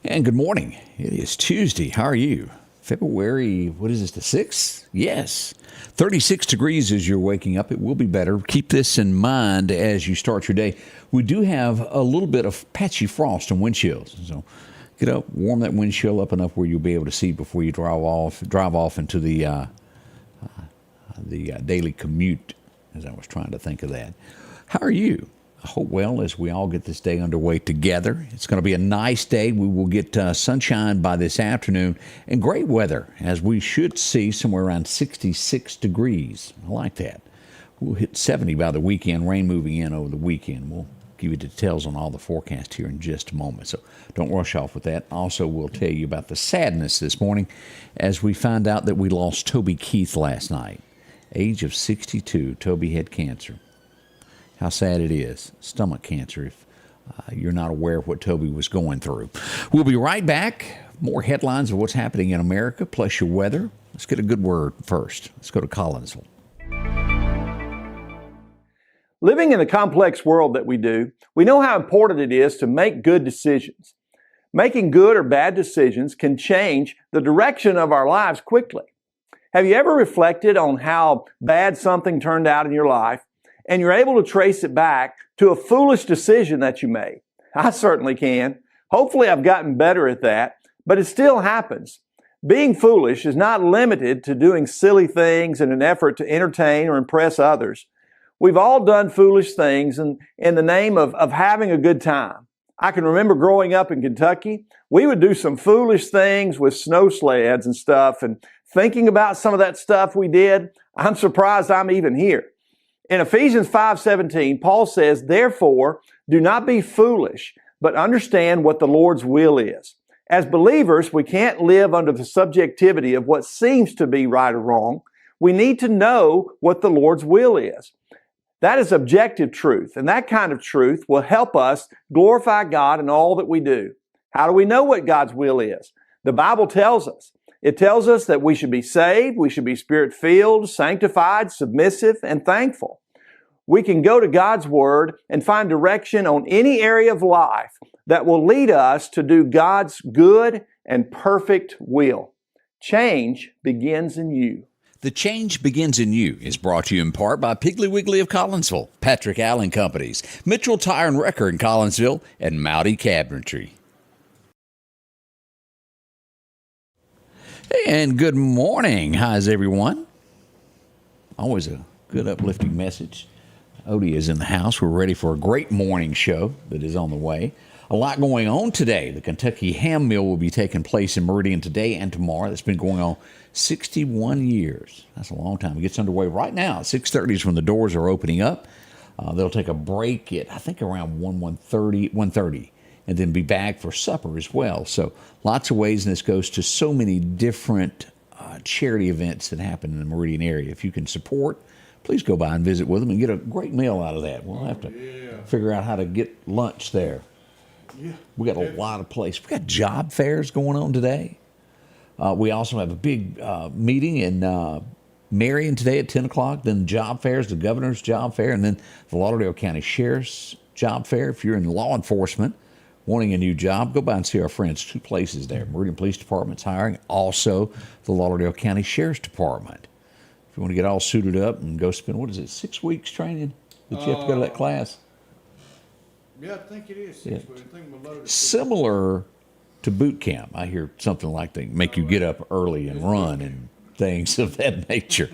And good morning. It is Tuesday. How are you? February, what is this, the 6th? Yes. 36 degrees as you're waking up. It will be better. Keep this in mind as you start your day. We do have a little bit of patchy frost and wind chills. So get up, warm that windshield up enough where you'll be able to see before you drive off into the daily commute, as I was trying to think of that. How are you? I hope well as we all get this day underway together. It's going to be a nice day. We will get sunshine by this afternoon and great weather as we should see somewhere around 66 degrees. I like that. We'll hit 70 by the weekend, rain moving in over the weekend. We'll give you details on all the forecast here in just a moment, so don't rush off with that. Also, we'll tell you about the sadness this morning as we find out that we lost Toby Keith last night. Age of 62, Toby had cancer. How sad it is. Stomach cancer, if you're not aware of what Toby was going through. We'll be right back. More headlines of what's happening in America, plus your weather. Let's get a good word first. Let's go to Collinsville. Living in the complex world that we do, we know how important it is to make good decisions. Making good or bad decisions can change the direction of our lives quickly. Have you ever reflected on how bad something turned out in your life, and you're able to trace it back to a foolish decision that you made? I certainly can. Hopefully I've gotten better at that, but it still happens. Being foolish is not limited to doing silly things in an effort to entertain or impress others. We've all done foolish things in the name of having a good time. I can remember growing up in Kentucky, we would do some foolish things with snow sleds and stuff, and thinking about some of that stuff we did, I'm surprised I'm even here. In Ephesians 5:17, Paul says, "Therefore, do not be foolish, but understand what the Lord's will is." As believers, we can't live under the subjectivity of what seems to be right or wrong. We need to know what the Lord's will is. That is objective truth, and that kind of truth will help us glorify God in all that we do. How do we know what God's will is? The Bible tells us. It tells us that we should be saved, we should be Spirit-filled, sanctified, submissive, and thankful. We can go to God's Word and find direction on any area of life that will lead us to do God's good and perfect will. Change begins in you. The Change Begins in You is brought to you in part by Piggly Wiggly of Collinsville, Patrick Allen Companies, Mitchell Tire and Wrecker in Collinsville, and Mowdy Cabinetry. And good morning. How's everyone? Always a good uplifting message. Odie is in the house. We're ready for a great morning show that is on the way. A lot going on today. The Kentucky Ham Mill will be taking place in Meridian today and tomorrow. That's been going on 61 years. That's a long time. It gets underway right now. 6:30 is when the doors are opening up. They'll take a break at, I think, around 1:30, and then be back for supper as well. So lots of ways, and this goes to so many different charity events that happen in the Meridian area. If you can support, please go by and visit with them and get a great meal out of that. We'll have to figure out how to get lunch there. Yeah, we got a lot of places. We got job fairs going on today. We also have a big meeting in Marion today at 10 o'clock. Then job fairs, the governor's job fair, and then the Lauderdale County Sheriff's job fair. If you're in law enforcement wanting a new job, go by and see our friends. Two places there. Meridian Police Department's hiring. Also, the Lauderdale County Sheriff's Department. If you want to get all suited up and go spend, 6 weeks training that you have to go to that class? Yeah, I think it is 6 weeks. I think we're loaded. Similar to boot camp. I hear something like they make you get up early and run and things of that nature.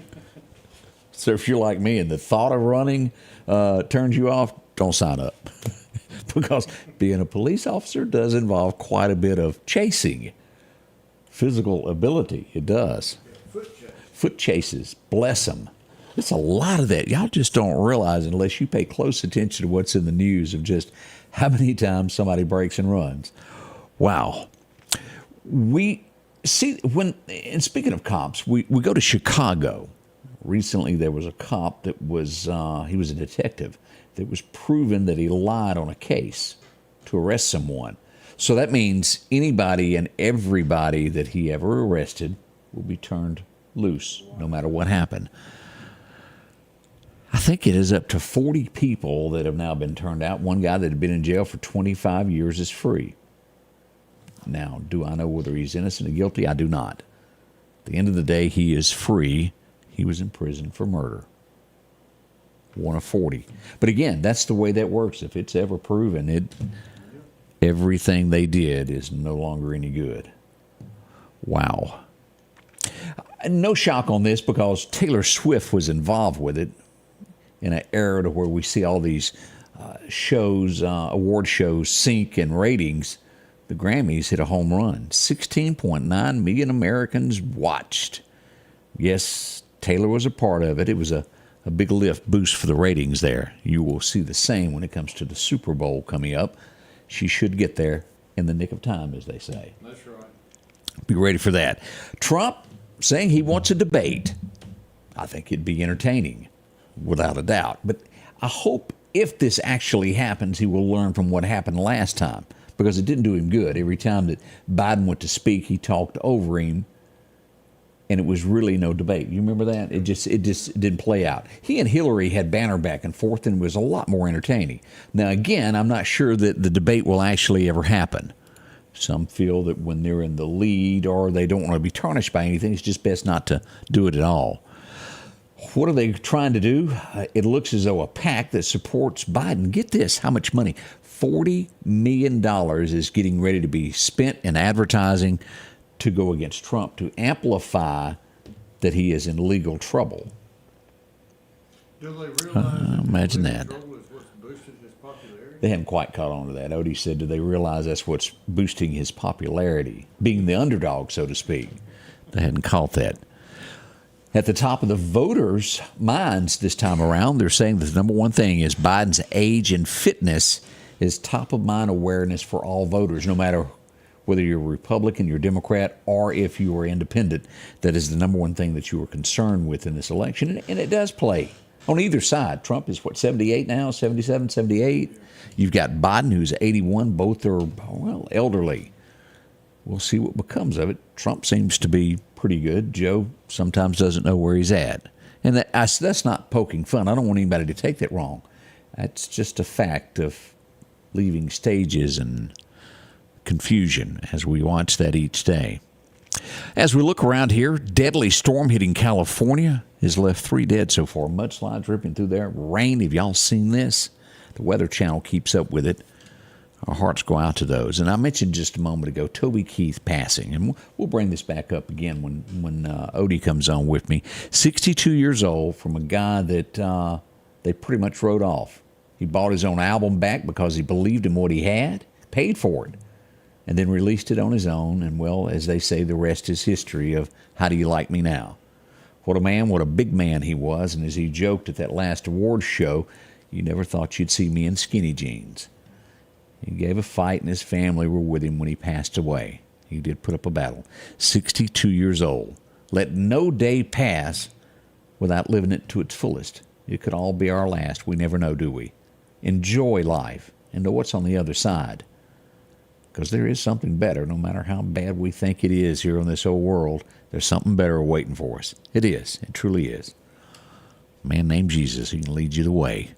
So if you're like me and the thought of running turns you off, don't sign up. Because being a police officer does involve quite a bit of chasing. Physical ability, it does. Foot chases, bless them. It's a lot of that. Y'all just don't realize unless you pay close attention to what's in the news of just how many times somebody breaks and runs. Wow. We see and speaking of cops, we go to Chicago. Recently there was a cop that was, he was a detective that was proven that he lied on a case to arrest someone. So that means anybody and everybody that he ever arrested will be turned loose, no matter what happened. I think it is up to 40 people that have now been turned out. One guy that had been in jail for 25 years is free. Now, do I know whether he's innocent or guilty? I do not. At the end of the day, he is free. He was in prison for murder. 1 of 40. But again, that's the way that works. If it's ever proven, everything they did is no longer any good. Wow. No shock on this because Taylor Swift was involved with it in an era to where we see all these shows, award shows sink in ratings. The Grammys hit a home run. 16.9 million Americans watched. Yes, Taylor was a part of it. It was a big lift boost for the ratings there. You will see the same when it comes to the Super Bowl coming up. She should get there in the nick of time, as they say. That's right. Be ready for that. Trump saying he wants a debate. I think it'd be entertaining, without a doubt. But I hope if this actually happens, he will learn from what happened last time, because it didn't do him good. Every time that Biden went to speak, he talked over him, and it was really no debate. You remember that? It just didn't play out. He and Hillary had banter back and forth, and it was a lot more entertaining. Now, again, I'm not sure that the debate will actually ever happen. Some feel that when they're in the lead or they don't want to be tarnished by anything, it's just best not to do it at all. What are they trying to do? It looks as though a PAC that supports Biden, get this, how much money? $40 million is getting ready to be spent in advertising to go against Trump to amplify that he is in legal trouble. Do they realize imagine that. trouble is what's boosted his popularity? They haven't quite caught on to that. Odie said, do they realize that's what's boosting his popularity, being the underdog, so to speak? They hadn't caught that. At the top of the voters' minds this time around, they're saying that the number one thing is Biden's age and fitness is top-of-mind awareness for all voters, no matter whether you're Republican, you're Democrat, or if you are independent. That is the number one thing that you are concerned with in this election, and it does play on either side. Trump is, 78 now, 77, 78? You've got Biden, who's 81. Both are, well, elderly. We'll see what becomes of it. Trump seems to be pretty good. Joe sometimes doesn't know where he's at. And that's not poking fun. I don't want anybody to take that wrong. That's just a fact of leaving stages and confusion as we watch that each day. As we look around here, deadly storm hitting California has left 3 dead so far. Mudslides ripping through there. Rain, have y'all seen this? The Weather Channel keeps up with it. Our hearts go out to those. And I mentioned just a moment ago, Toby Keith passing. And we'll bring this back up again when Odie comes on with me. 62 years old, from a guy that they pretty much wrote off. He bought his own album back because he believed in what he had, paid for it, and then released it on his own. And, well, as they say, the rest is history of How Do You Like Me Now? What a man, what a big man he was. And as he joked at that last awards show, you never thought you'd see me in skinny jeans. He gave a fight, and his family were with him when he passed away. He did put up a battle. 62 years old. Let no day pass without living it to its fullest. It could all be our last. We never know, do we? Enjoy life and know what's on the other side. Because there is something better, no matter how bad we think it is here on this old world. There's something better waiting for us. It is. It truly is. A man named Jesus, he can lead you the way.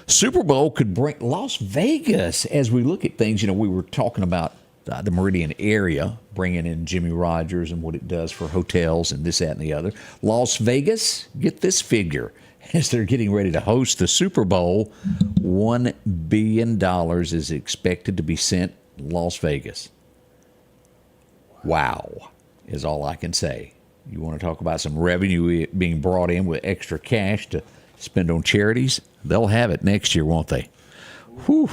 Super Bowl could bring Las Vegas. As we look at things, we were talking about the Meridian area, bringing in Jimmy Rogers and what it does for hotels and this, that, and the other. Las Vegas, get this figure. As they're getting ready to host the Super Bowl, $1 billion is expected to be sent to Las Vegas. Wow, is all I can say. You want to talk about some revenue being brought in with extra cash to spend on charities? They'll have it next year, won't they? Whew.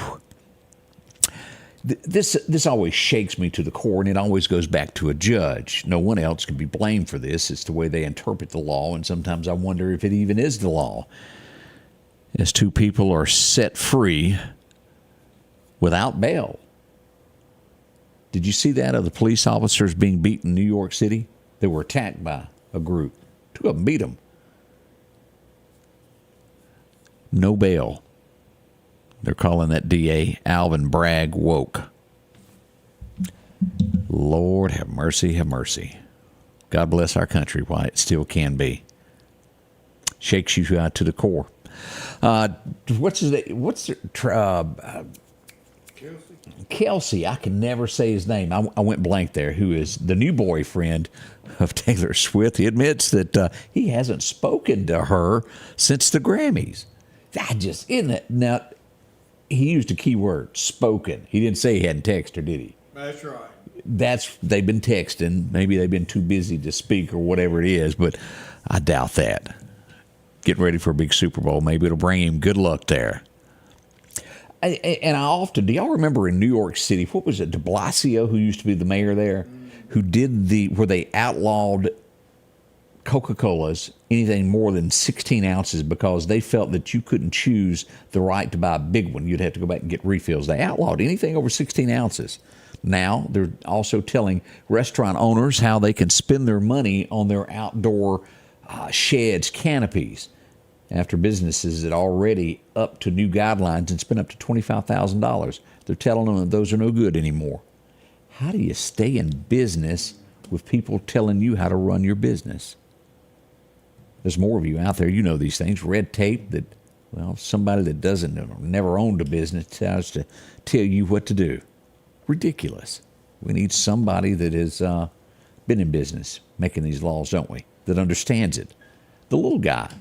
This always shakes me to the core, and it always goes back to a judge. No one else can be blamed for this. It's the way they interpret the law, and sometimes I wonder if it even is the law. As 2 people are set free without bail. Did you see that of the police officers being beaten in New York City? They were attacked by a group. 2 of them beat them. No bail. They're calling that DA Alvin Bragg woke. Lord have mercy, have mercy. God bless our country, why it still can be. Shakes you out to the core. Kelsey, I can never say his name. I went blank there, who is the new boyfriend of Taylor Swift. He admits that he hasn't spoken to her since the Grammys. That just, isn't it? Now, he used a key word, spoken. He didn't say he hadn't texted her, did he? That's right. They've been texting. Maybe they've been too busy to speak or whatever it is, but I doubt that. Getting ready for a big Super Bowl. Maybe it'll bring him good luck there. And I often, do y'all remember in New York City, what was it, de Blasio, who used to be the mayor there, who did where they outlawed Coca-Colas, anything more than 16 ounces, because they felt that you couldn't choose the right to buy a big one. You'd have to go back and get refills. They outlawed anything over 16 ounces. Now they're also telling restaurant owners how they can spend their money on their outdoor sheds, canopies, after businesses that already up to new guidelines and spent up to $25,000. They're telling them that those are no good anymore. How do you stay in business with people telling you how to run your business? There's more of you out there, you know these things. Red tape that, well, somebody that doesn't, never owned a business tries to tell you what to do. Ridiculous. We need somebody that has been in business making these laws, don't we? That understands it. The little guy.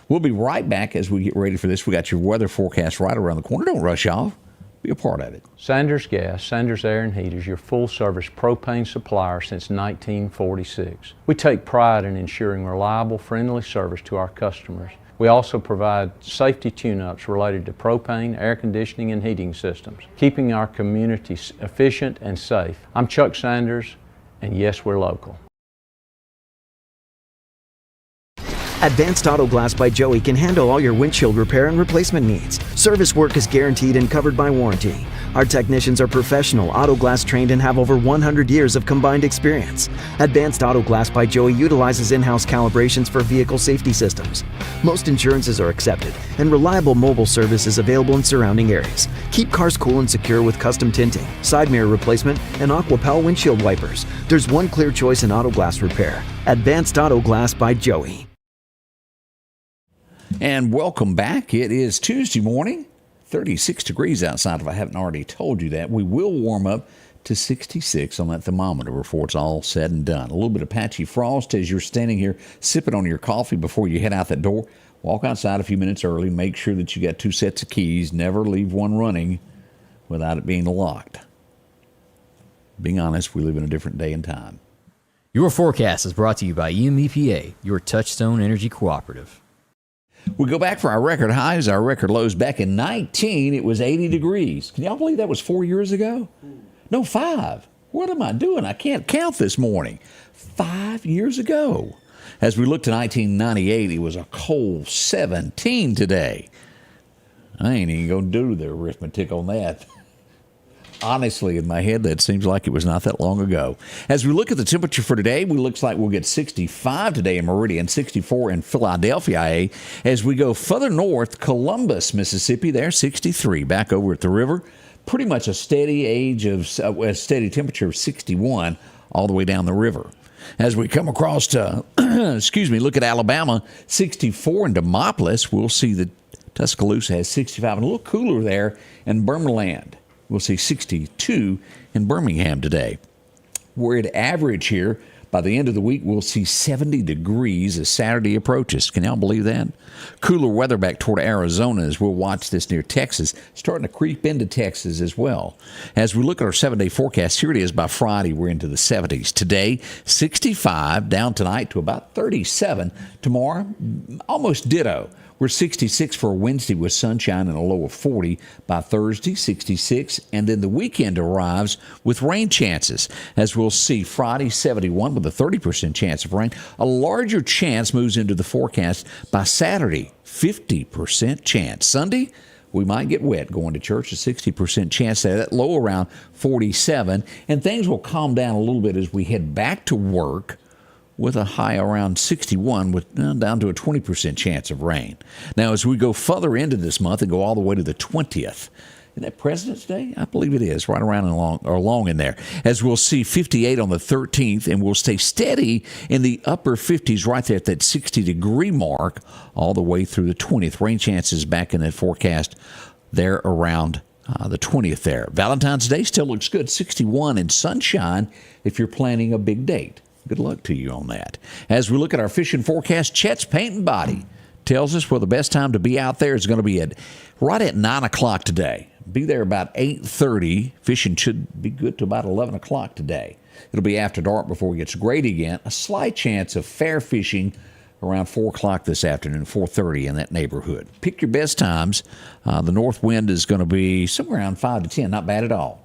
We'll be right back as we get ready for this. We got your weather forecast right around the corner. Don't rush off. Be a part of it. Sanders Gas, Sanders Air and Heat is your full-service propane supplier since 1946. We take pride in ensuring reliable, friendly service to our customers. We also provide safety tune-ups related to propane, air conditioning, and heating systems, keeping our communities efficient and safe. I'm Chuck Sanders, and yes, we're local. Advanced AutoGlass by Joey can handle all your windshield repair and replacement needs. Service work is guaranteed and covered by warranty. Our technicians are professional, AutoGlass trained, and have over 100 years of combined experience. Advanced AutoGlass by Joey utilizes in-house calibrations for vehicle safety systems. Most insurances are accepted, and reliable mobile service is available in surrounding areas. Keep cars cool and secure with custom tinting, side mirror replacement, and AquaPal windshield wipers. There's one clear choice in AutoGlass repair. Advanced AutoGlass by Joey. And welcome back. It is Tuesday morning, 36 degrees outside, if I haven't already told you that. We will warm up to 66 on that thermometer before it's all said and done. A little bit of patchy frost as you're standing here sipping on your coffee before you head out that door. Walk outside a few minutes early. Make sure that you got 2 sets of keys. Never leave one running without it being locked. Being honest, we live in a different day and time. Your forecast is brought to you by EMEPA, your Touchstone Energy Cooperative. We go back for our record highs, our record lows. Back in 19, it was 80 degrees. Can y'all believe that was 4 years ago? No, 5. What am I doing? I can't count this morning. 5 years ago. As we look to 1998, it was a cold 17 today. I ain't even going to do the arithmetic on that. Honestly, in my head, that seems like it was not that long ago. As we look at the temperature for today, it looks like we'll get 65 today in Meridian, 64 in Philadelphia. As we go further north, Columbus, Mississippi, there, 63. Back over at the river, pretty much a steady steady temperature of 61 all the way down the river. As we come across to, look at Alabama, 64 in Demopolis. We'll see that Tuscaloosa has 65, and a little cooler there in Birmingham. We'll see 62 in Birmingham today. We're at average here. By the end of the week, we'll see 70 degrees as Saturday approaches. Can y'all believe that? Cooler weather back toward Arizona as we'll watch this near Texas, starting to creep into Texas as well. As we look at our 7-day forecast, here it is by Friday, we're into the 70s. Today, 65, down tonight to about 37. Tomorrow, almost ditto. We're 66 for Wednesday with sunshine and a low of 40. By Thursday, 66. And then the weekend arrives with rain chances. As we'll see, Friday, 71 with a 30% chance of rain. A larger chance moves into the forecast by Saturday, 50% chance. Sunday, we might get wet going to church, a 60% chance there. That low around 47. And things will calm down a little bit as we head back to work, with a high around 61 with down to a 20% chance of rain. Now, as we go further into this month and go all the way to the 20th, isn't that President's Day? I believe it is, right around along in there. As we'll see 58 on the 13th, and we'll stay steady in the upper 50s right there at that 60-degree mark all the way through the 20th. Rain chances back in that forecast there around the 20th there. Valentine's Day still looks good, 61 and sunshine if you're planning a big date. Good luck to you on that. As we look at our fishing forecast, Chet's Paint and Body tells us where the best time to be out there is going to be right at 9 o'clock today. Be there about 8:30. Fishing should be good to about 11 o'clock today. It'll be after dark before it gets great again. A slight chance of fair fishing around 4 o'clock this afternoon, 4:30 in that neighborhood. Pick your best times. The north wind is going to be somewhere around 5 to 10. Not bad at all.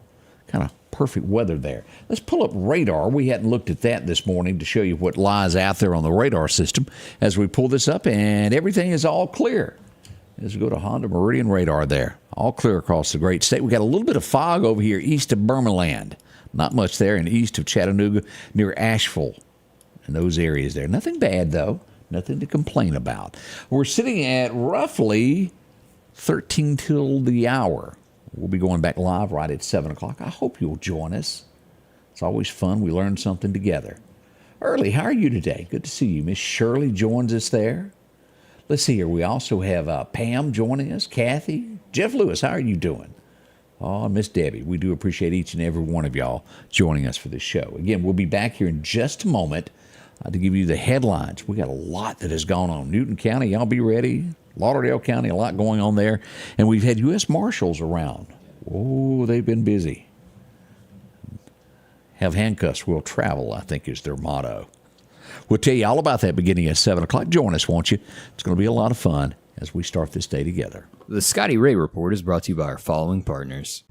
Kind of perfect weather there. Let's pull up radar. We hadn't looked at that this morning to show you what lies out there on the radar system as we pull this up, and everything is all clear. As we go to Honda Meridian radar there, all clear across the great state. We got a little bit of fog over here east of Burmaland. Not much there, and east of Chattanooga near Asheville and those areas there. Nothing bad, though. Nothing to complain about. We're sitting at roughly 13 till the hour. We'll be going back live right at 7 o'clock. I hope you'll join us. It's always fun. We learn something together. Early, how are you today? Good to see you. Miss Shirley joins us there. Let's see here. We also have Pam joining us, Kathy, Jeff Lewis. How are you doing? Oh, Miss Debbie, we do appreciate each and every one of y'all joining us for this show. Again, we'll be back here in just a moment to give you the headlines. We got a lot that has gone on. Newton County, y'all be ready. Lauderdale County, a lot going on there. And we've had U.S. Marshals around. Oh, they've been busy. Have handcuffs, will travel, I think is their motto. We'll tell you all about that beginning at 7 o'clock. Join us, won't you? It's going to be a lot of fun as we start this day together. The Scotty Ray Report is brought to you by our following partners.